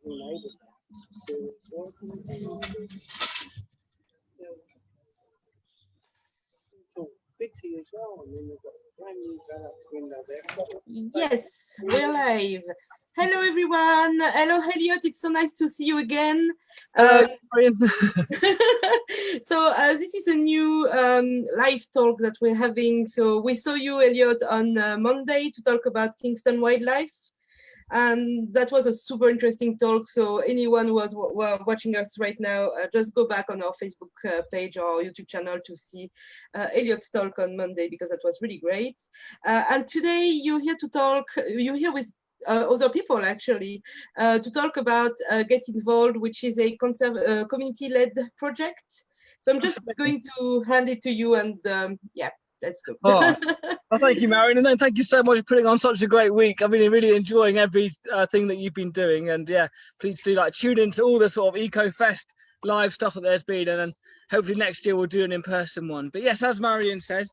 Bitty as well, and then we've got a brand new Galaxy window there. Yes, we're live. Hello everyone. Hello Elliot, it's so nice to see you again. Hello. So this is a new live talk that we're having. So we saw you, Elliot, on Monday to talk about Kingston wildlife. And that was a super interesting talk. So anyone who was watching us right now, just go back on our Facebook page or YouTube channel to see Elliot's talk on Monday, because that was really great. And today you're here to talk, you're here with other people actually, to talk about Get Involved, which is a community-led project. So I'm just going to hand it to you and yeah, let's go. Oh, well, thank you, Marion, and then thank you so much for putting on such a great week. I've been really enjoying every thing that you've been doing, and yeah, please do tune into all the sort of EcoFest live stuff that there's been, and then hopefully next year we'll do an in-person one. But yes, as Marion says,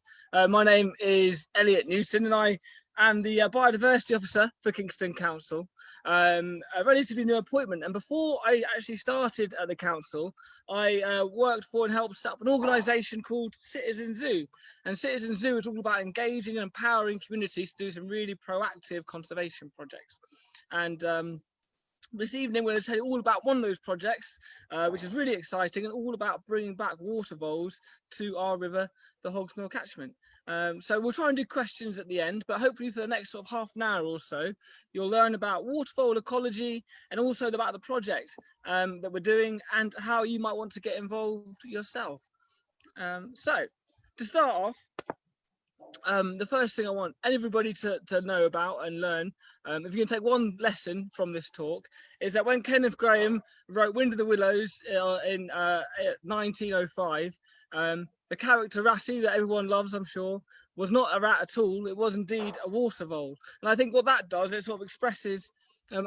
my name is Elliot Newton, and I am the biodiversity officer for Kingston Council. A relatively new appointment, and before I actually started at the council, I worked for and helped set up an organisation called Citizen Zoo. And Citizen Zoo is all about engaging and empowering communities to do some really proactive conservation projects. And this evening we're going to tell you all about one of those projects, which is really exciting, and all about bringing back water voles to our river, the Hogsmill catchment. So we'll try and do questions at the end, but hopefully for the next sort of half an hour or so, you'll learn about water vole ecology and also about the project that we're doing and how you might want to get involved yourself. So to start off, the first thing I want everybody to know about and learn, if you can take one lesson from this talk, is that when Kenneth Graham wrote Wind of the Willows in 1905, the character Ratty that everyone loves, I'm sure, was not a rat at all. It was indeed a water vole. And I think what that does, it sort of expresses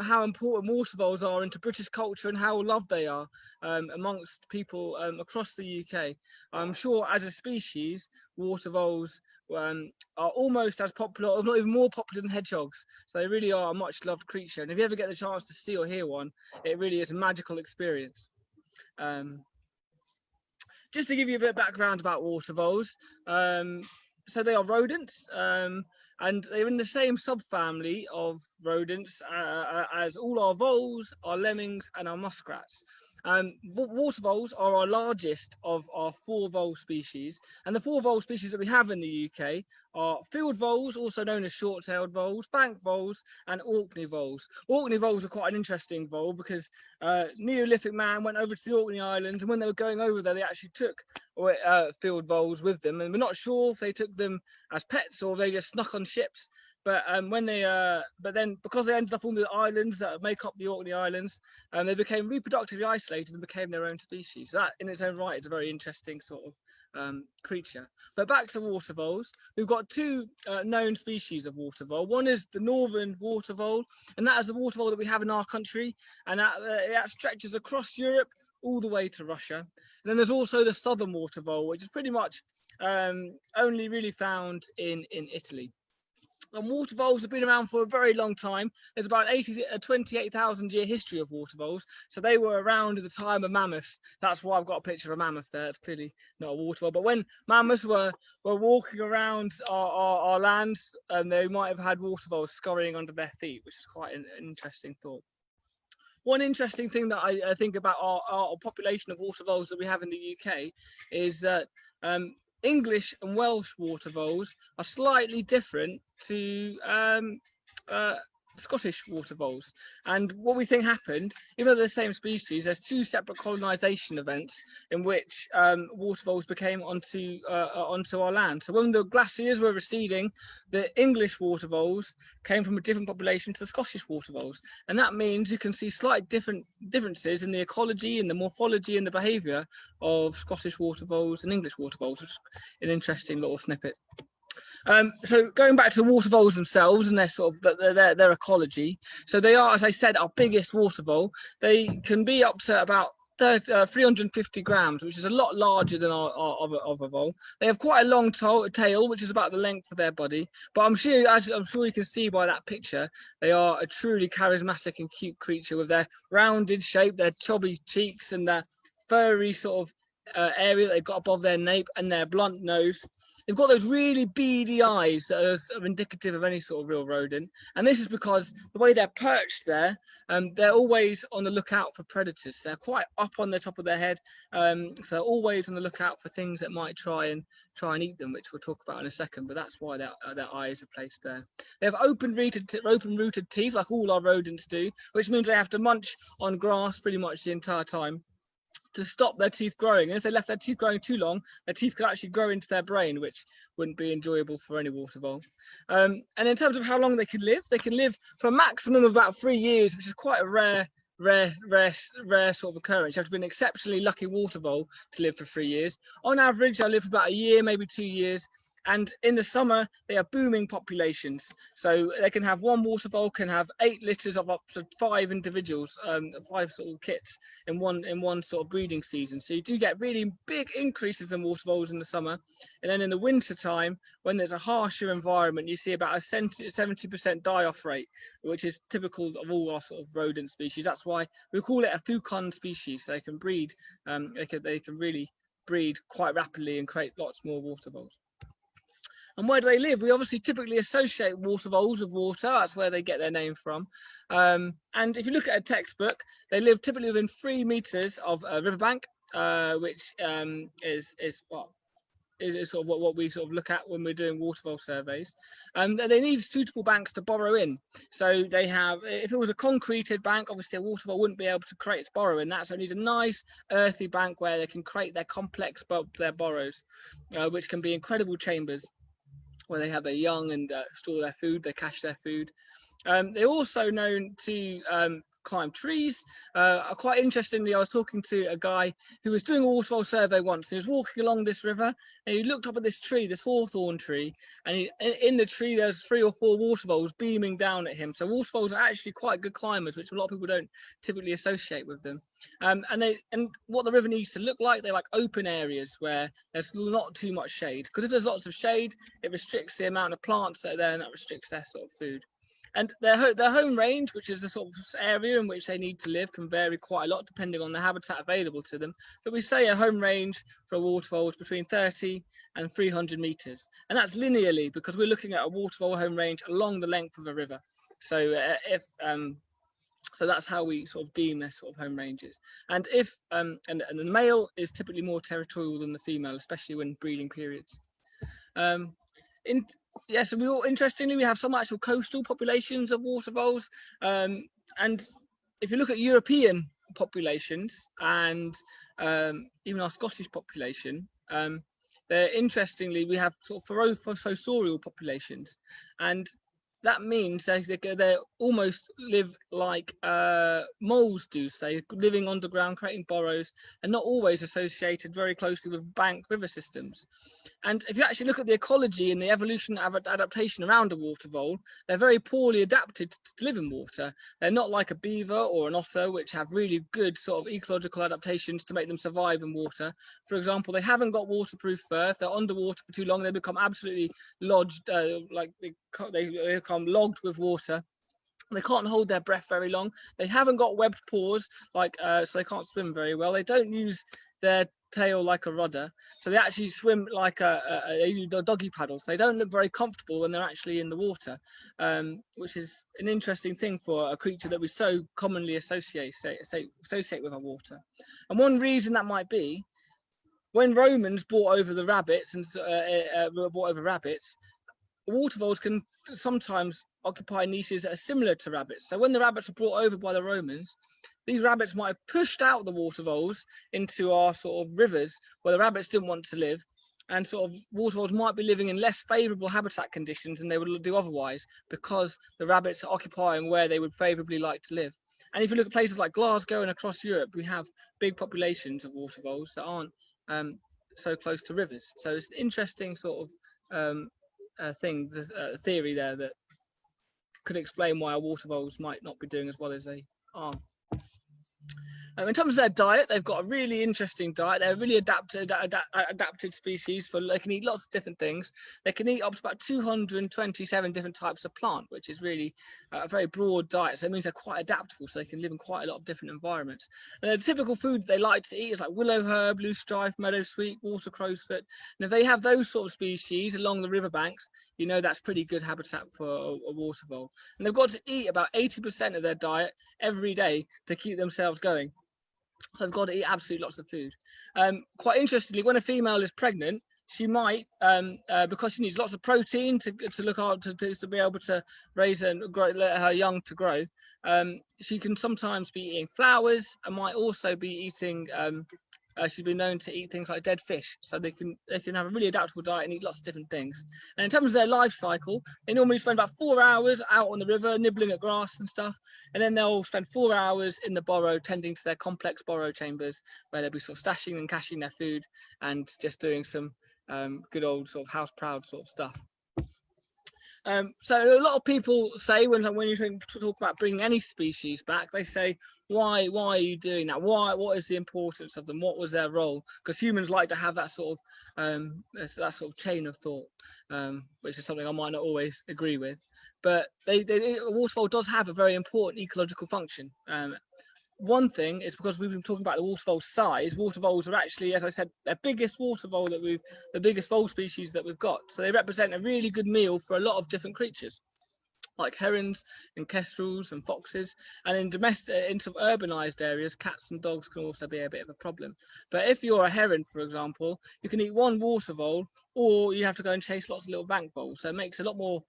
how important water voles are into British culture and how loved they are amongst people across the UK. I'm sure as a species, water voles are almost as popular, if not even more popular than hedgehogs. So they really are a much loved creature. And if you ever get the chance to see or hear one, it really is a magical experience. Just to give you a bit of background about water voles, so they are rodents, and they're in the same subfamily of rodents as all our voles, our lemmings, and our muskrats. Water voles are our largest of our 4 vole species, and the 4 vole species that we have in the UK are field voles, also known as short-tailed voles, bank voles, and Orkney voles. Orkney voles are quite an interesting vole because Neolithic man went over to the Orkney Islands, and when they were going over there, they actually took field voles with them, and we're not sure if they took them as pets or if they just snuck on ships. But then because they ended up on the islands that make up the Orkney Islands, they became reproductively isolated and became their own species. So that in its own right is a very interesting sort of creature. But back to water voles, we've got 2 known species of water vole. One is the northern water vole, and that is the water vole that we have in our country, and that stretches across Europe all the way to Russia. And then there's also the southern water vole, which is pretty much only really found in Italy. And water voles have been around for a very long time. There's about a 28,000 year history of water voles. So they were around at the time of mammoths. That's why I've got a picture of a mammoth there. It's clearly not a water vole. But when mammoths were walking around our lands, they might have had water voles scurrying under their feet, which is quite an interesting thought. One interesting thing that I think about our population of water voles that we have in the UK is that English and Welsh water voles are slightly different to Scottish water voles. And what we think happened, even though they're the same species, there's 2 separate colonisation events in which water voles became onto our land. So when the glaciers were receding, the English water voles came from a different population to the Scottish water voles. And that means you can see slight differences in the ecology and the morphology and the behaviour of Scottish water voles and English water voles, which is an interesting little snippet. So going back to the water voles themselves and their sort of their ecology, so they are, as I said, our biggest water vole. They can be up to about 350 grams, which is a lot larger than of a vole. They have quite a long tail, which is about the length of their body. But I'm sure you can see by that picture, they are a truly charismatic and cute creature with their rounded shape, their chubby cheeks, and their furry sort of area that they've got above their nape, and their blunt nose. They've got those really beady eyes that are sort of indicative of any sort of real rodent. And this is because the way they're perched there, they're always on the lookout for predators. They're quite up on the top of their head, so always on the lookout for things that might try and eat them, which we'll talk about in a second. But that's why their eyes are placed there. They have open-rooted teeth, like all our rodents do, which means they have to munch on grass pretty much the entire time to stop their teeth growing. And if they left their teeth growing too long, their teeth could actually grow into their brain, which wouldn't be enjoyable for any water vole. And in terms of how long they can live for a maximum of about 3 years, which is quite a rare sort of occurrence. You have to be an exceptionally lucky water vole to live for 3 years. On average, they'll live for about a year, maybe 2 years. And in the summer, they are booming populations. So they can have, one water vole can have 8 litters of up to 5 individuals, 5 sort of kits in one sort of breeding season. So you do get really big increases in water voles in the summer. And then in the winter time, when there's a harsher environment, you see about a 70% die-off rate, which is typical of all our sort of rodent species. That's why we call it a fecund species. So they can breed, they can really breed quite rapidly and create lots more water voles. And where do they live? We obviously typically associate water voles with water. That's where they get their name from. And if you look at a textbook, they live typically within 3 meters of a riverbank, which is sort of what we sort of look at when we're doing water vole surveys. They need suitable banks to burrow in. So they have, if it was a concreted bank, obviously a water vole wouldn't be able to create its burrow in that. So it needs a nice earthy bank where they can create their complex their burrows, which can be incredible chambers where they have their young and store their food, they cache their food. They're also known to climb trees. Quite interestingly, I was talking to a guy who was doing a water vole survey once. He was walking along this river and he looked up at this tree, this hawthorn tree, and in the tree there's 3 or 4 water voles beaming down at him. So water voles are actually quite good climbers, which a lot of people don't typically associate with them. And what the river needs to look like, they're like open areas where there's not too much shade, because if there's lots of shade, it restricts the amount of plants that are there, and that restricts their sort of food. And their home range, which is the sort of area in which they need to live, can vary quite a lot depending on the habitat available to them. But we say a home range for a water vole is between 30 and 300 meters. And that's linearly, because we're looking at a water vole home range along the length of a river. So so that's how we sort of deem their sort of home ranges. And and the male is typically more territorial than the female, especially when breeding periods. So interestingly, we have some actual coastal populations of water voles. And if you look at European populations and even our Scottish population, interestingly, we have sort of fossorial populations. And that means they almost live like moles do, say, living underground, creating burrows, and not always associated very closely with bank river systems. And if you actually look at the ecology and the evolution adaptation around a water vole, they're very poorly adapted to live in water. They're not like a beaver or an otter, which have really good sort of ecological adaptations to make them survive in water. For example, they haven't got waterproof fur. If they're underwater for too long, they become absolutely lodged, like they become logged with water. They can't hold their breath very long. They haven't got webbed paws, so they can't swim very well. They don't use their tail like a rudder, so they actually swim like they use doggy paddles. They don't look very comfortable when they're actually in the water, which is an interesting thing for a creature that we so commonly associate with our water. And one reason that might be, when Romans brought over the rabbits water voles can sometimes occupy niches that are similar to rabbits. So when the rabbits were brought over by the Romans, these rabbits might have pushed out the water voles into our sort of rivers where the rabbits didn't want to live, and sort of water voles might be living in less favourable habitat conditions than they would do otherwise, because the rabbits are occupying where they would favourably like to live. And if you look at places like Glasgow and across Europe, we have big populations of water voles that aren't so close to rivers. So it's an interesting sort of theory there that could explain why our water voles might not be doing as well as they are. In terms of their diet, they've got a really interesting diet. They're really adapted species for, they can eat lots of different things. They can eat up to about 227 different types of plant, which is really a very broad diet. So it means they're quite adaptable, so they can live in quite a lot of different environments. And the typical food they like to eat is like willow herb, loosestrife, meadow sweet, water crow's foot. And if they have those sort of species along the riverbanks, you know that's pretty good habitat for a water vole. And they've got to eat about 80% of their diet every day to keep themselves going. So they've got to eat absolutely lots of food. Quite interestingly, when a female is pregnant, she might, because she needs lots of protein to look after, to be able to raise and grow, let her young to grow. She can sometimes be eating flowers and might also be eating. She's been known to eat things like dead fish, so they can have a really adaptable diet and eat lots of different things. And in terms of their life cycle, they normally spend about 4 hours out on the river nibbling at grass and stuff, and then they'll spend 4 hours in the burrow tending to their complex burrow chambers, where they'll be sort of stashing and caching their food and just doing some good old sort of house proud sort of stuff. So a lot of people say when you talk about bringing any species back, they say, why are you doing that? What is the importance of them? What was their role? Because humans like to have that sort of chain of thought, which is something I might not always agree with. But a water vole does have a very important ecological function. One thing is because we've been talking about the water vole size. Water voles are actually, as I said, the biggest water vole the biggest vole species that we've got. So they represent a really good meal for a lot of different creatures, like herons and kestrels and foxes. And in sort of urbanized areas, cats and dogs can also be a bit of a problem. But if you're a heron, for example, you can eat one water vole, or you have to go and chase lots of little bank voles. So it makes a lot more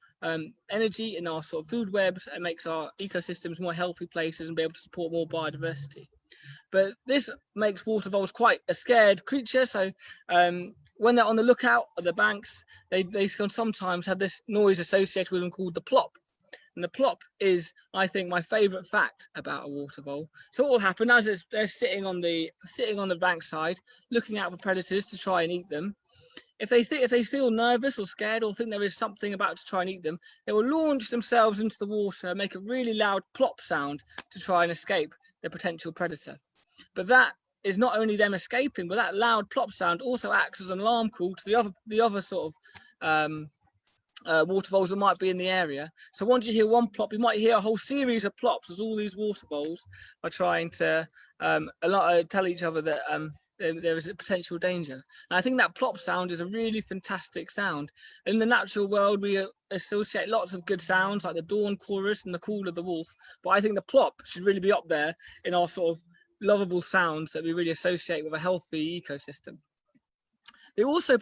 energy in our sort of food webs. It makes our ecosystems more healthy places and be able to support more biodiversity. But this makes water voles quite a scared creature. So when they're on the lookout at the banks, they can sometimes have this noise associated with them called the plop. And the plop is, I think, my favourite fact about a water vole. So what will happen as they're sitting on the bankside, looking out for predators to try and eat them. If they feel nervous or scared or think there is something about to try and eat them, they will launch themselves into the water and make a really loud plop sound to try and escape their potential predator. But that is not only them escaping, but that loud plop sound also acts as an alarm call to the other sort of water voles that might be in the area. So once you hear one plop, you might hear a whole series of plops as all these water voles are trying to tell each other that there is a potential danger. And I think that plop sound is a really fantastic sound. In the natural world, we associate lots of good sounds like the dawn chorus and the call of the wolf, but I think the plop should really be up there in our sort of lovable sounds that we really associate with a healthy ecosystem. They also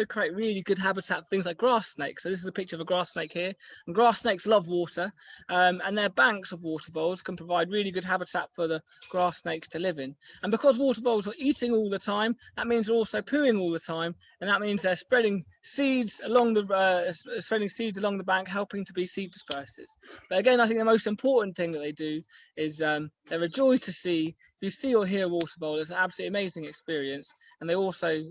create really good habitat for things like grass snakes. So this is a picture of a grass snake here. And grass snakes love water, and their banks of water voles can provide really good habitat for the grass snakes to live in. And because water voles are eating all the time, that means they're also pooing all the time, and that means they're spreading seeds along the bank, helping to be seed dispersers. But again, I think the most important thing that they do is they're a joy to see. If you see or hear a water vole, it's an absolutely amazing experience, and they also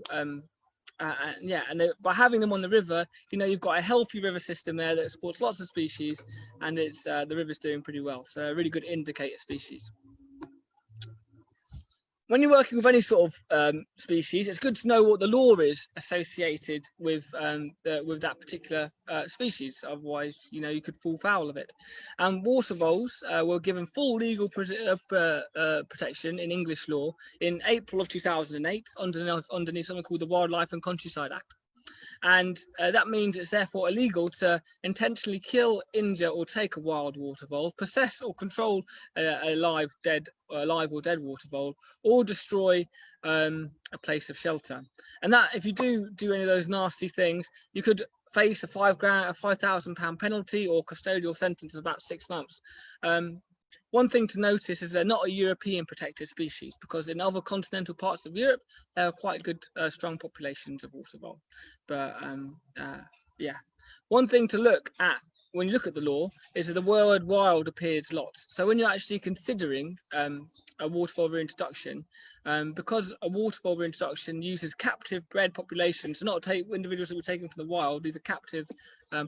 by having them on the river, you know, you've got a healthy river system there that supports lots of species, and it's the river's doing pretty well. So a really good indicator species. When you're working with any sort of species, it's good to know what the law is associated with that particular species. Otherwise, you know, you could fall foul of it. And water voles were given full legal protection in English law in April of 2008 underneath something called the Wildlife and Countryside Act. And that means it's therefore illegal to intentionally kill, injure or take a wild water vole, possess or control a live or dead water vole, or destroy a place of shelter. And that, if you do any of those nasty things, you could face a £5,000 penalty or custodial sentence of about 6 months. One thing to notice is they're not a European protected species, because in other continental parts of Europe, there are quite good, strong populations of water vole. But yeah, one thing to look at when you look at the law is that the word wild appears lots. So when you're actually considering a water vole reintroduction, because a water vole reintroduction uses captive bred populations, not take individuals that were taken from the wild. These are captive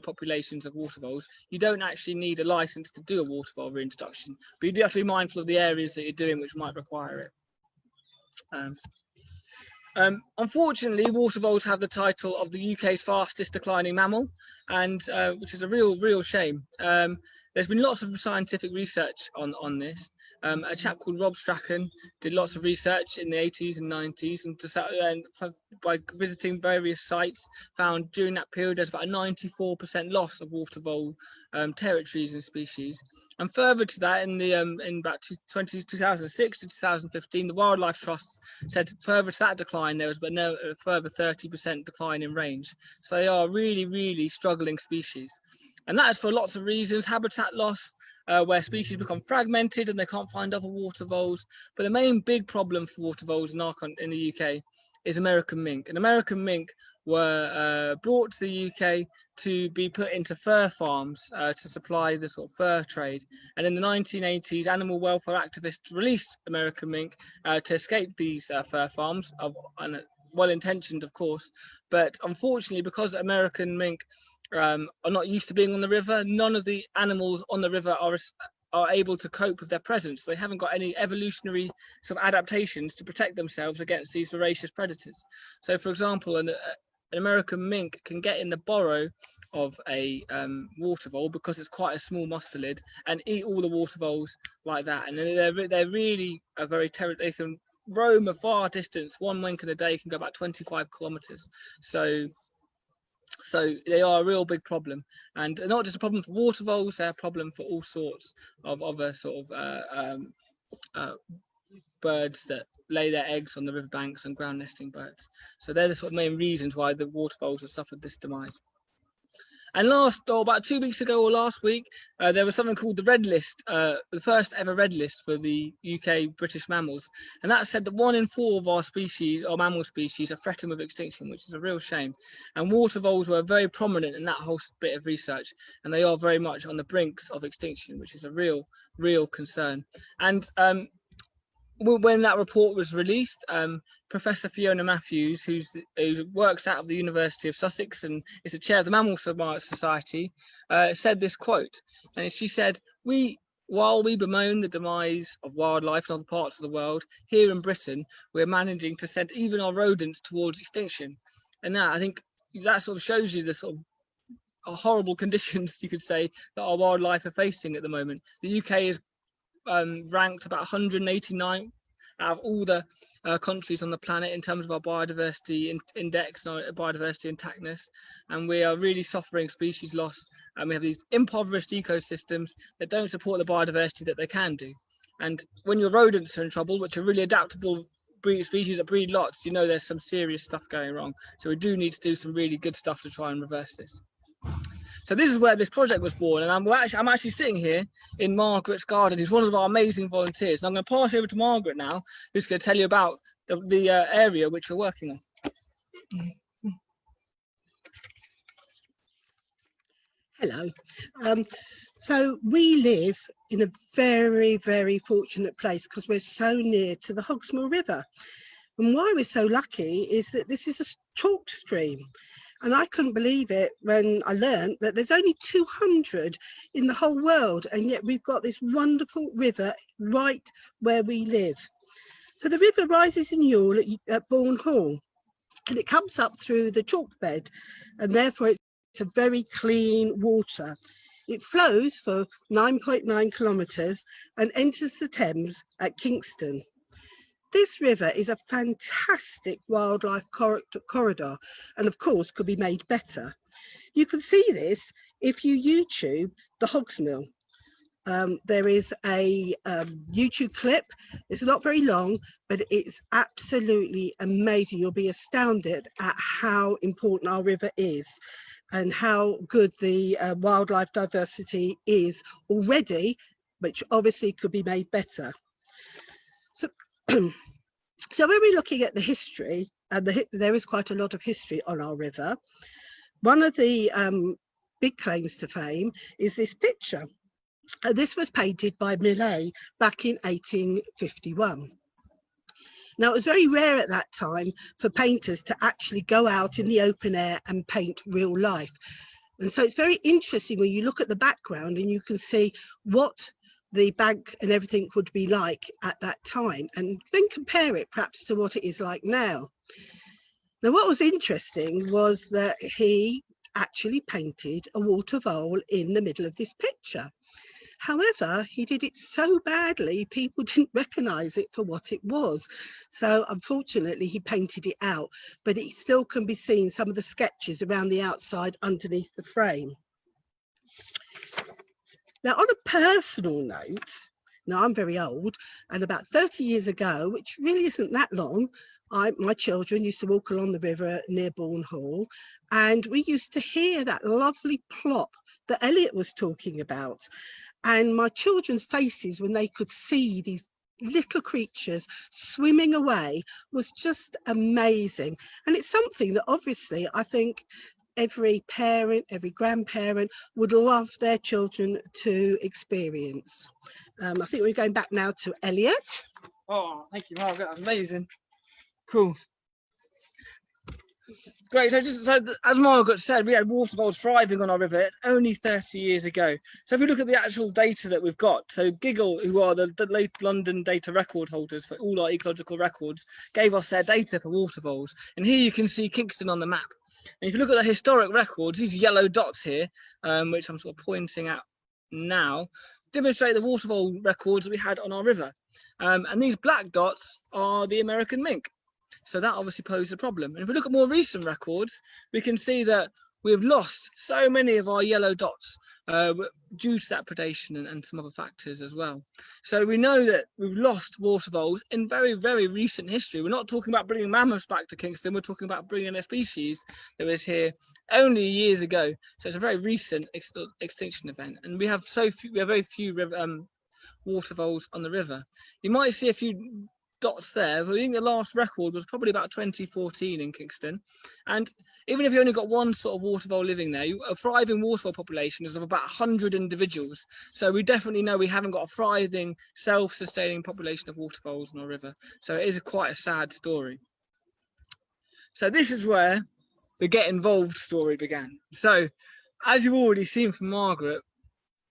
populations of water voles. You don't actually need a license to do a water vole reintroduction, but you do have to be mindful of the areas that you're doing which might require it. Unfortunately, water voles have the title of the UK's fastest declining mammal, and which is a real shame. There's been lots of scientific research on this. A chap called Rob Strachan did lots of research in the 80s and 90s, and by visiting various sites, found during that period there's about a 94% loss of water vole territories and species. And further to that, in about 2006 to 2015, the Wildlife Trust said further to that decline, there was a further 30% decline in range. So they are really struggling species. And that is for lots of reasons: habitat loss, where species become fragmented and they can't find other water voles. But the main big problem for water voles in the UK is American mink. And American mink were brought to the UK to be put into fur farms to supply the sort of fur trade. And in the 1980s, animal welfare activists released American mink to escape these fur farms, well-intentioned, of course. But unfortunately, because American mink are not used to being on the river, none of the animals on the river are able to cope with their presence. They haven't got any evolutionary sort of adaptations to protect themselves against these voracious predators. So, for example, an American mink can get in the burrow of a water vole, because it's quite a small mustelid, and eat all the water voles like that. And they're really they can roam a far distance. One mink in a day can go about 25 kilometers. So they are a real big problem, and not just a problem for water voles, they're a problem for all sorts of other sort of birds that lay their eggs on the riverbanks and ground nesting birds. So they're the sort of main reasons why the water voles have suffered this demise. And about 2 weeks ago or last week, there was something called the Red List, the first ever Red List for the UK British mammals. And that said that 1 in 4 of our species, or mammal species, are threatened with extinction, which is a real shame. And water voles were very prominent in that whole bit of research, and they are very much on the brinks of extinction, which is a real concern. And when that report was released, Professor Fiona Matthews, who works out of the University of Sussex and is the chair of the Mammal Society, said this quote, and she said, while we bemoan the demise of wildlife in other parts of the world, here in Britain, we're managing to send even our rodents towards extinction. And that, I think, that sort of shows you the sort of horrible conditions, you could say, that our wildlife are facing at the moment. The UK is ranked about 189 out of all the countries on the planet in terms of our biodiversity index and our biodiversity intactness, and we are really suffering species loss, and we have these impoverished ecosystems that don't support the biodiversity that they can do. And when your rodents are in trouble, which are really adaptable species that breed lots, you know there's some serious stuff going wrong. So we do need to do some really good stuff to try and reverse this. So this is where this project was born, and I'm actually sitting here in Margaret's garden, who's one of our amazing volunteers. And I'm going to pass over to Margaret now, who's going to tell you about the area which we're working on. Hello. So we live in a very fortunate place because we're so near to the Hogsmill River. And why we're so lucky is that this is a chalk stream. And I couldn't believe it when I learned that there's only 200 in the whole world, and yet we've got this wonderful river right where we live. So the river rises in Ewell at Bourne Hall, and it comes up through the chalk bed, and therefore it's a very clean water. It flows for 9.9 kilometres and enters the Thames at Kingston. This river is a fantastic wildlife corridor, and of course could be made better. You can see this if you YouTube the Hogsmill. There is a YouTube clip. It's not very long, but it's absolutely amazing. You'll be astounded at how important our river is and how good the wildlife diversity is already, which obviously could be made better. So when we're looking at the history, and there is quite a lot of history on our river, one of the big claims to fame is this picture. This was painted by Millet back in 1851. Now, it was very rare at that time for painters to actually go out in the open air and paint real life. And so it's very interesting when you look at the background and you can see what the bag and everything would be like at that time, and then compare it perhaps to what it is like now. Now, what was interesting was that he actually painted a water vole in the middle of this picture. However, he did it so badly, people didn't recognise it for what it was. So unfortunately, he painted it out, but it still can be seen, some of the sketches around the outside underneath the frame. Now, on a personal note, now I'm very old, and about 30 years ago, which really isn't that long, my children used to walk along the river near Bourne Hall, and we used to hear that lovely plop that Elliot was talking about. And my children's faces when they could see these little creatures swimming away was just amazing. And it's something that obviously I think every parent, every grandparent would love their children to experience. I think we're going back now to Elliot. Oh, thank you, Margaret. That's amazing. Cool. Great. So as Margaret said, we had water voles thriving on our river only 30 years ago. So if we look at the actual data that we've got, so Giggle, who are the late London data record holders for all our ecological records, gave us their data for water voles. And here you can see Kingston on the map. And if you look at the historic records, these yellow dots here, which I'm sort of pointing at now, demonstrate the water vole records that we had on our river. And these black dots are the American mink. So that obviously poses a problem. And if we look at more recent records, we can see that we've lost so many of our yellow dots due to that predation and some other factors as well. So we know that we've lost water voles in very, very recent history. We're not talking about bringing mammoths back to Kingston. We're talking about bringing a species that was here only years ago. So it's a very recent extinction event. And we have very few water voles on the river. You might see a few dots there, but I think the last record was probably about 2014 in Kingston. And even if you only got one sort of water vole living there, a thriving water vole population is of about 100 individuals. So we definitely know we haven't got a thriving, self-sustaining population of water voles in our river. So it is quite a sad story. So this is where the Get Involved story began. So as you've already seen from Margaret,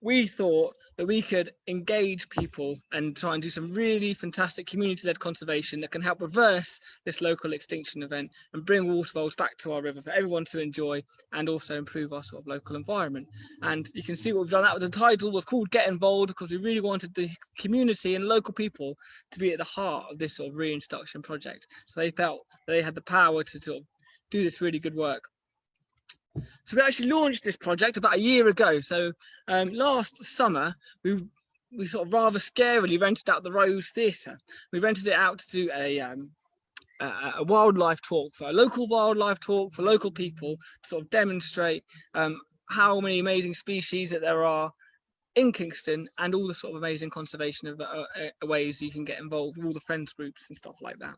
we thought that we could engage people and try and do some really fantastic community-led conservation that can help reverse this local extinction event and bring water voles back to our river for everyone to enjoy and also improve our sort of local environment. And you can see what we've done. That was the title was called Get Involved because we really wanted the community and local people to be at the heart of this sort of reintroduction project. So they felt that they had the power to sort of do this really good work. So we actually launched this project about a year ago. So last summer, we sort of rather scarily rented out the Rose Theatre. We rented it out to do a wildlife talk, a local wildlife talk for local people to sort of demonstrate how many amazing species that there are in Kingston and all the sort of amazing conservation of ways you can get involved with all the friends groups and stuff like that.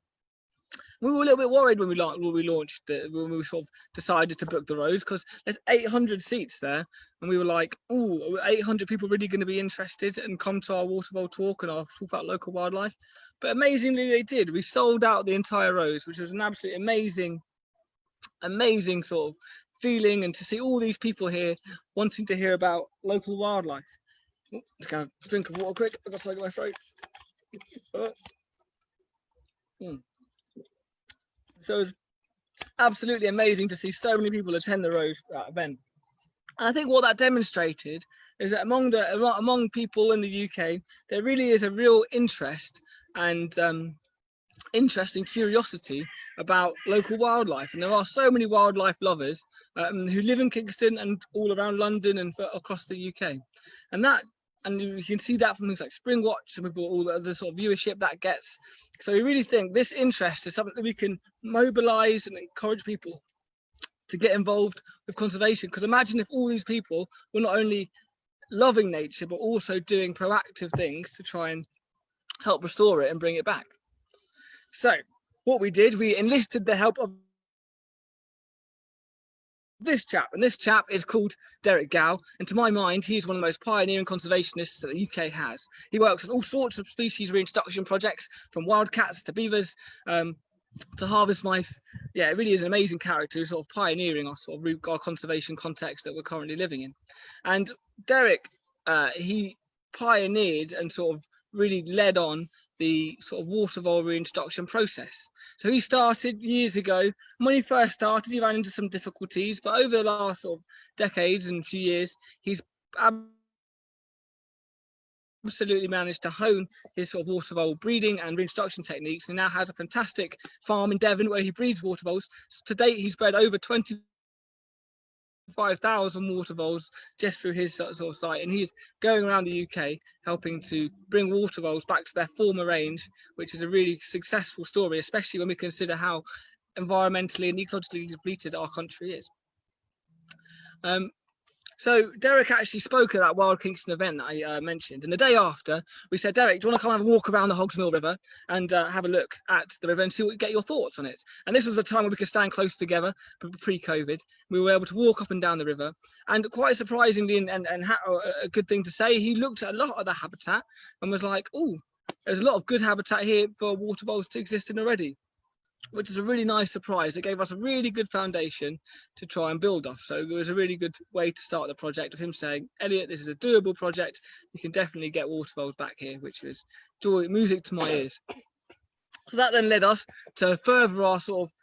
We were a little bit worried when we launched it, when we sort of decided to book the Rose, because there's 800 seats there, and we were like, "Oh, 800 people really going to be interested and come to our water vole talk and our talk about local wildlife?" But amazingly, they did. We sold out the entire Rose, which was an absolutely amazing sort of feeling, and to see all these people here wanting to hear about local wildlife. Oh, let's go have a drink of water quick. I've got something in my throat. So it was absolutely amazing to see so many people attend the Rose event. And I think what that demonstrated is that among people in the UK, there really is a real interest and curiosity about local wildlife. And there are so many wildlife lovers who live in Kingston and all around London and across the UK. And you can see that from things like Spring Watch and all the sort of viewership that gets. So we really think this interest is something that we can mobilise and encourage people to get involved with conservation. Because imagine if all these people were not only loving nature, but also doing proactive things to try and help restore it and bring it back. So what we did, we enlisted the help of this chap, and this chap is called Derek Gow, and to my mind he is one of the most pioneering conservationists that the UK has. He works on all sorts of species reintroduction projects, from wildcats to beavers to harvest mice. Yeah, it really is an amazing character who's sort of pioneering our conservation context that we're currently living in. And Derek, he pioneered and sort of really led on the sort of water vole reintroduction process. So he started years ago, and when he first started, he ran into some difficulties, but over the last sort of decades and few years, he's absolutely managed to hone his sort of water vole breeding and reintroduction techniques, and now has a fantastic farm in Devon where he breeds water voles. So to date, he's bred over 25,000 water voles just through his sort of site, and he's going around the UK helping to bring water voles back to their former range, which is a really successful story, especially when we consider how environmentally and ecologically depleted our country is. So Derek actually spoke at that Wild Kingston event that I mentioned, and the day after we said, Derek, do you want to come have a walk around the Hogsmill River and have a look at the river and get your thoughts on it? And this was a time where we could stand close together, pre-COVID. We were able to walk up and down the river, and quite surprisingly and a good thing to say, he looked at a lot of the habitat and was like, oh, there's a lot of good habitat here for water voles to exist in already, which is a really nice surprise. It gave us a really good foundation to try and build off. So it was a really good way to start the project, of him saying, Elliot, this is a doable project. You can definitely get water voles back here, which was music to my ears. So that then led us to further our sort of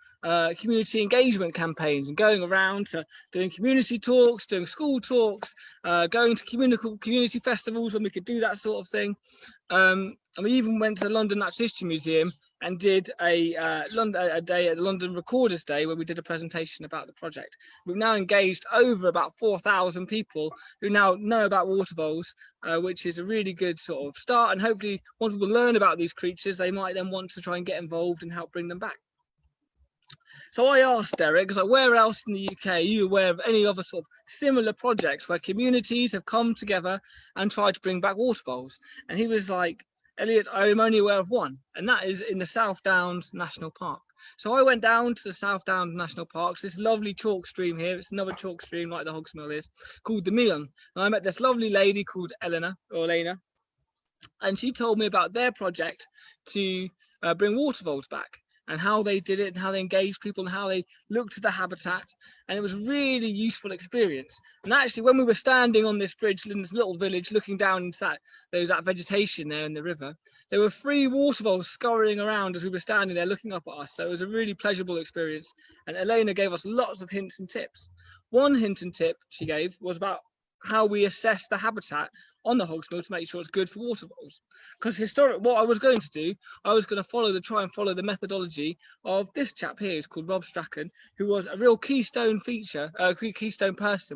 community engagement campaigns and going around to doing community talks, doing school talks, going to community festivals when we could do that sort of thing. And we even went to the London Natural History Museum and did a day at the London Recorders Day where we did a presentation about the project. We've now engaged over about 4,000 people who now know about water voles, which is a really good sort of start, and hopefully once people learn about these creatures, they might then want to try and get involved and help bring them back. So I asked Derek, because where else in the UK are you aware of any other sort of similar projects where communities have come together and tried to bring back water voles? And he was like, Elliot, I'm only aware of one, and that is in the South Downs National Park. So I went down to the South Downs National Park. It's this lovely chalk stream here. It's another chalk stream like the Hogsmill is, called the Meon. And I met this lovely lady called Elena, and she told me about their project to bring water voles back, and how they did it and how they engaged people and how they looked at the habitat. And it was a really useful experience. And actually, when we were standing on this bridge in this little village looking down into that vegetation there in the river, there were 3 water voles scurrying around as we were standing there looking up at us. So it was a really pleasurable experience. And Elena gave us lots of hints and tips. One hint and tip she gave was about how we assess the habitat on the Hogsmill to make sure it's good for water voles. Because what I was going to do, I was going to try and follow the methodology of this chap here, who's called Rob Strachan, who was a real keystone person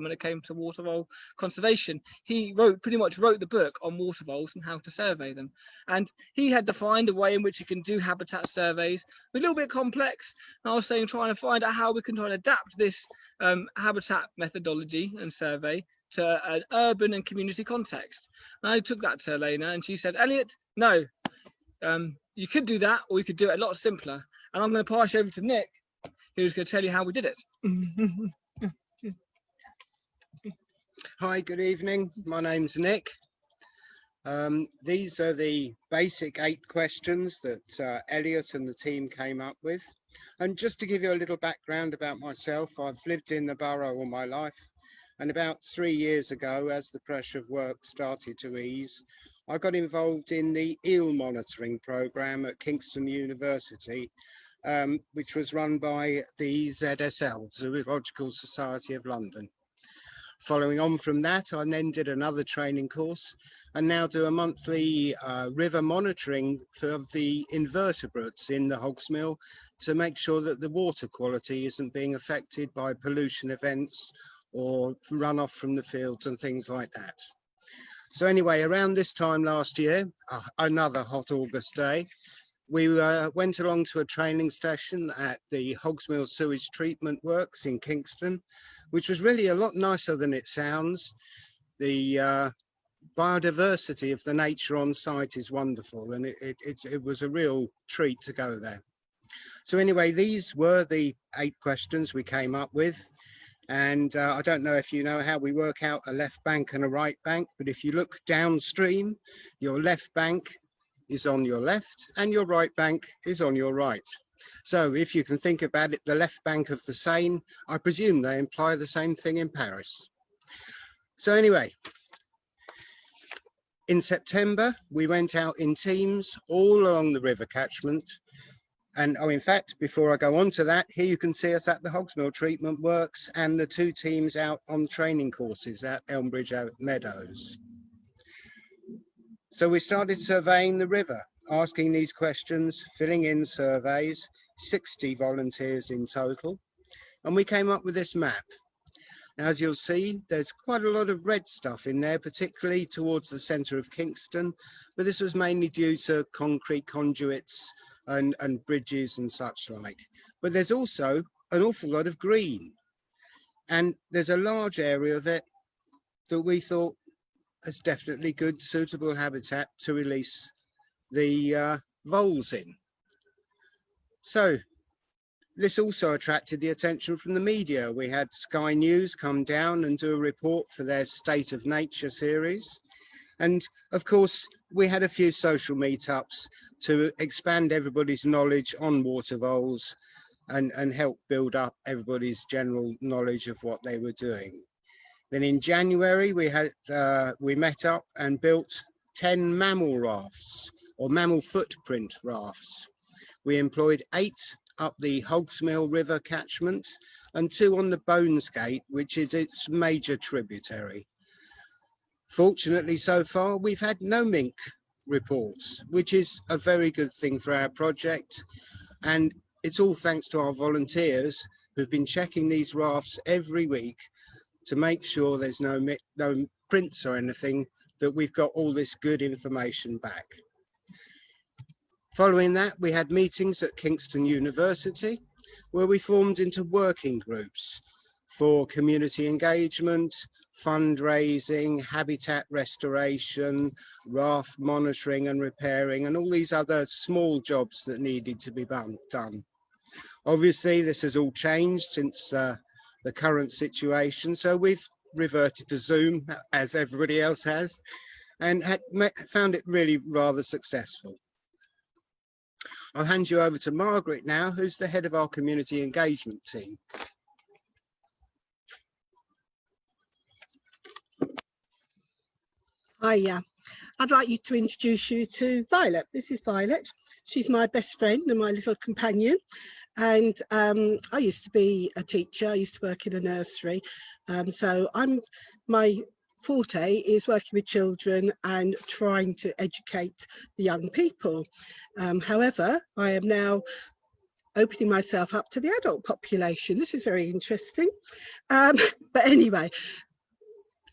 when it came to water vole conservation. He pretty much wrote the book on water voles and how to survey them. And he had defined a way in which you can do habitat surveys, a little bit complex. And I was saying, trying to find out how we can try and adapt this habitat methodology and survey to an urban and community context. And I took that to Elena, and she said, Elliot, no, you could do that, or you could do it a lot simpler. And I'm going to pass you over to Nick, who's going to tell you how we did it. Hi, good evening. My name's Nick. These are the basic 8 questions that Elliot and the team came up with. And just to give you a little background about myself, I've lived in the borough all my life. And about 3 years ago, as the pressure of work started to ease, I got involved in the eel monitoring programme at Kingston University, which was run by the ZSL, Zoological Society of London. Following on from that, I then did another training course and now do a monthly river monitoring for the invertebrates in the Hogsmill to make sure that the water quality isn't being affected by pollution events or runoff from the fields and things like that. So anyway, around this time last year, another hot August day, we went along to a training session at the Hogsmill Sewage Treatment Works in Kingston, which was really a lot nicer than it sounds. The biodiversity of the nature on site is wonderful, and it was a real treat to go there. So anyway, these were the 8 questions we came up with. And I don't know if you know how we work out a left bank and a right bank, but if you look downstream, your left bank is on your left and your right bank is on your right. So if you can think about it, the left bank of the Seine, I presume they imply the same thing in Paris. So anyway, in September, we went out in teams all along the river catchment. And in fact, before I go on to that, here you can see us at the Hogsmill Treatment Works and the 2 teams out on training courses at Elmbridge Meadows. So we started surveying the river, asking these questions, filling in surveys, 60 volunteers in total. And we came up with this map. Now, as you'll see, there's quite a lot of red stuff in there, particularly towards the centre of Kingston, but this was mainly due to concrete conduits and bridges and such like. But there's also an awful lot of green, and there's a large area of it that we thought is definitely good, suitable habitat to release the voles in. So this also attracted the attention from the media. We had Sky News come down and do a report for their State of Nature series. And of course, we had a few social meetups to expand everybody's knowledge on water voles and help build up everybody's general knowledge of what they were doing. Then in January, we met up and built 10 mammal rafts or mammal footprint rafts. We employed 8 up the Hogsmill River catchment and 2 on the Bonesgate, which is its major tributary. Fortunately, so far, we've had no mink reports, which is a very good thing for our project. And it's all thanks to our volunteers who've been checking these rafts every week to make sure there's no prints or anything, that we've got all this good information back. Following that, we had meetings at Kingston University, where we formed into working groups for community engagement, fundraising, habitat restoration, raft monitoring and repairing, and all these other small jobs that needed to be done. Obviously, this has all changed since the current situation, so we've reverted to Zoom, as everybody else has, and found it really rather successful. I'll hand you over to Margaret now, who's the head of our community engagement team. Hiya. I'd like you to introduce you to Violet. This is Violet. She's my best friend and my little companion. And I used to be a teacher. I used to work in a nursery. So my forte is working with children and trying to educate the young people. However, I am now opening myself up to the adult population. This is very interesting. But anyway,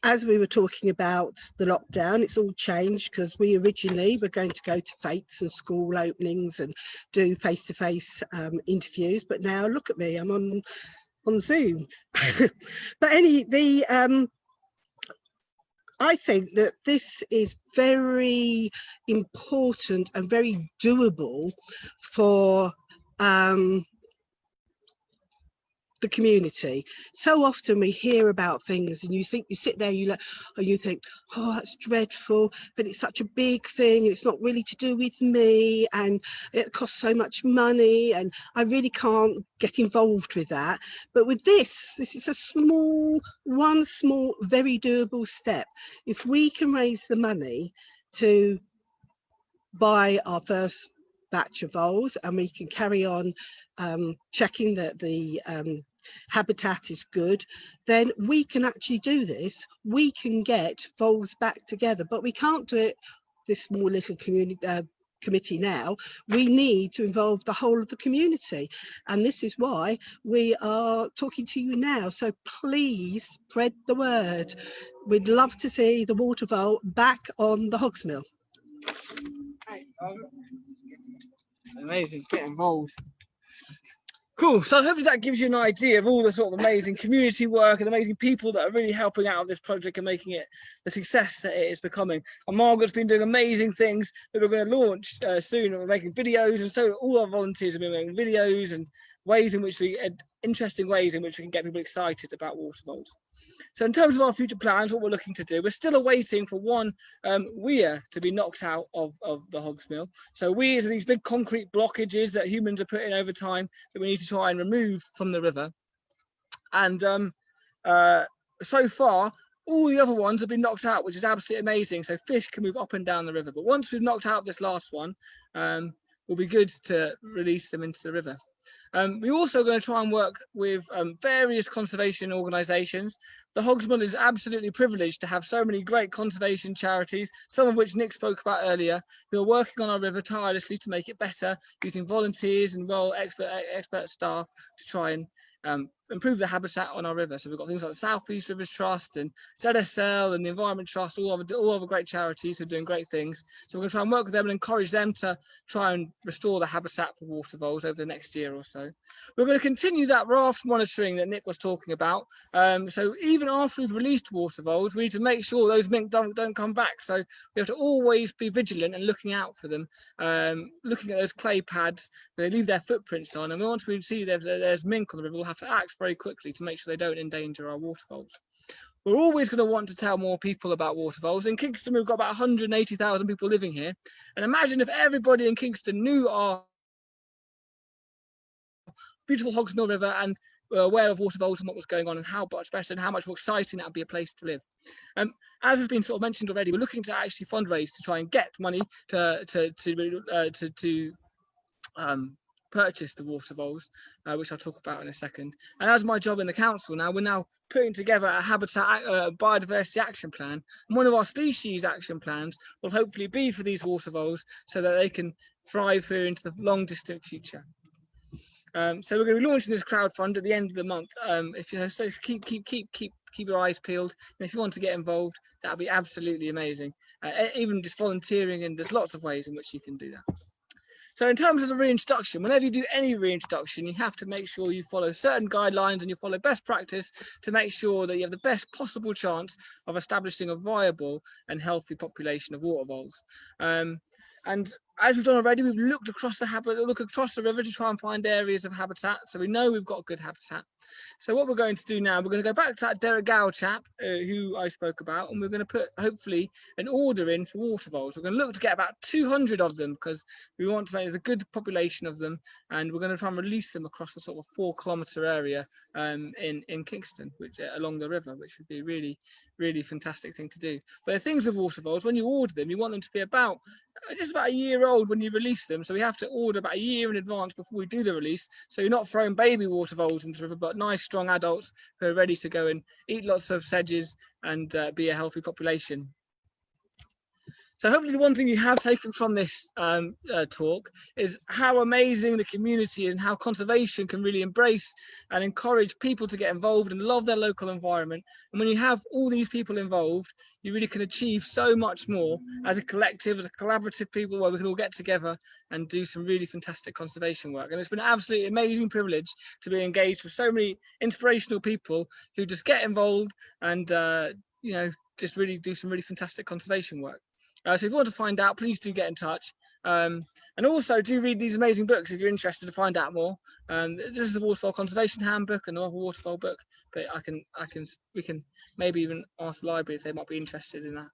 as we were talking about the lockdown, it's all changed because we originally were going to go to fetes and school openings and do face-to-face interviews. But now look at me, I'm on Zoom. But I think that this is very important and very doable for the community. So often we hear about things and you sit there, you think, oh, that's dreadful, but it's such a big thing, it's not really to do with me, and it costs so much money, and I really can't get involved with that. But with this is one small, very doable step. If we can raise the money to buy our first batch of voles, and we can carry on checking that the habitat is good, then we can actually do this. We can get voles back together, but we can't do it, this small little committee now. We need to involve the whole of the community, and this is why we are talking to you now. So please spread the word. We'd love to see the water vole back on the Hogsmill. Amazing, get involved. Cool, so hopefully that gives you an idea of all the sort of amazing community work and amazing people that are really helping out with this project and making it the success that it is becoming. And Margaret's been doing amazing things that we're going to launch soon. We're making videos, and so all our volunteers have been making videos and ways in which interesting ways in which we can get people excited about water voles. So in terms of our future plans, what we're looking to do, we're still awaiting for one weir to be knocked out of the hogs mill. So weirs are these big concrete blockages that humans are putting over time that we need to try and remove from the river. And so far, all the other ones have been knocked out, which is absolutely amazing. So fish can move up and down the river. But once we've knocked out this last one, it'll be good to release them into the river. We're also going to try and work with various conservation organisations. The Hogs Mill is absolutely privileged to have so many great conservation charities, some of which Nick spoke about earlier, who are working on our river tirelessly to make it better, using volunteers and expert staff to try and improve the habitat on our river. So we've got things like the South East Rivers Trust and ZSL and the Environment Trust, all other great charities who are doing great things. So we're going to try and work with them and encourage them to try and restore the habitat for water voles over the next year or so. We're going to continue that raft monitoring that Nick was talking about. So even after we've released water voles, we need to make sure those mink don't come back. So we have to always be vigilant and looking out for them, looking at those clay pads where they leave their footprints on. And once we see there's mink on the river, we'll have to act very quickly to make sure they don't endanger our water voles. We're always going to want to tell more people about water voles. In Kingston, we've got about 180,000 people living here. And imagine if everybody in Kingston knew our beautiful Hogs Mill River and were aware of water voles and what was going on and how much better and how much more exciting that would be a place to live. As has been sort of mentioned already, we're looking to actually fundraise to try and get money to purchase the water voles, which I'll talk about in a second. And as my job in the council now, we're now putting together a habitat biodiversity action plan. And one of our species action plans will hopefully be for these water voles so that they can thrive here into the long distant future. So we're going to be launching this crowdfund at the end of the month. If you so keep your eyes peeled, and if you want to get involved, that would be absolutely amazing. Even just volunteering, and there's lots of ways in which you can do that. So in terms of the reintroduction, whenever you do any reintroduction, you have to make sure you follow certain guidelines and you follow best practice to make sure that you have the best possible chance of establishing a viable and healthy population of water voles. And as we've done already, we've looked across the river to try and find areas of habitat. So we know we've got good habitat. So what we're going to do now, we're going to go back to that Derek Gow chap who I spoke about, and we're going to put hopefully an order in for water voles. We're going to look to get about 200 of them because we want to make there's a good population of them, and we're going to try and release them across the sort of 4-kilometre area in Kingston, which along the river, which would be really fantastic thing to do. But the things with water voles, when you order them, you want them to be just about a year old when you release them. So we have to order about a year in advance before we do the release. So you're not throwing baby water voles into the river, but nice strong adults who are ready to go and eat lots of sedges and be a healthy population. So hopefully the one thing you have taken from this talk is how amazing the community is and how conservation can really embrace and encourage people to get involved and love their local environment. And when you have all these people involved, you really can achieve so much more as a collective, as a collaborative people where we can all get together and do some really fantastic conservation work. And it's been an absolutely amazing privilege to be engaged with so many inspirational people who just get involved and just really do some really fantastic conservation work. So if you want to find out, please do get in touch. And also do read these amazing books if you're interested to find out more. This is the Waterfowl Conservation Handbook and another waterfowl book, but we can maybe even ask the library if they might be interested in that.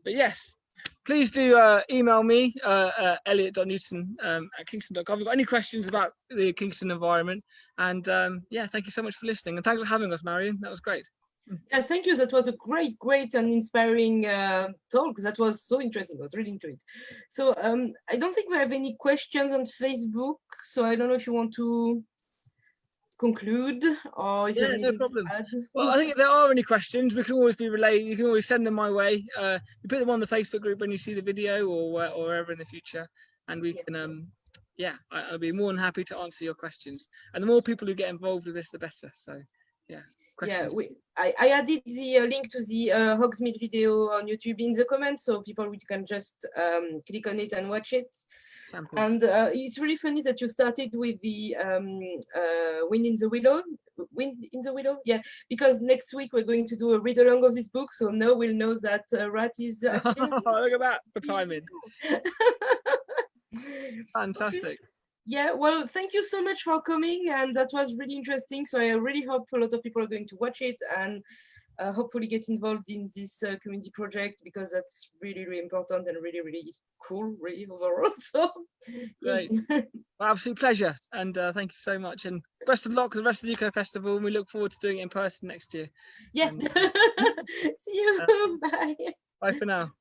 But yes, please do email me, elliot.newton@kingston.gov. If you've got any questions about the Kingston environment. And yeah, thank you so much for listening. And thanks for having us, Marion. That was great. Yeah, thank you. That was a great and inspiring talk. That was so interesting. I was really into it. So I don't think we have any questions on Facebook. So I don't know if you want to conclude or if you have no problem. to add. Well, I think if there are any questions, we can always be relayed. You can always send them my way. You put them on the Facebook group when you see the video or wherever in the future, and we can. Yeah, I'll be more than happy to answer your questions. And the more people who get involved with this, the better. So yeah. Questions. Yeah, I added the link to the Hogsmeade video on YouTube in the comments, so people can just click on it and watch it. Sample. And it's really funny that you started with the Wind in the Willow, yeah, because next week we're going to do a read along of this book, so now we'll know that Rat is. Look at that, the timing. Fantastic. Yeah, well, thank you so much for coming, and that was really interesting. So I really hope a lot of people are going to watch it and hopefully get involved in this community project, because that's really, really important and really, really cool, really overall. So Great. Well, absolute pleasure, and thank you so much, and best of luck with the rest of the Eco Festival, and we look forward to doing it in person next year. yeah. See you. Bye. Bye for now.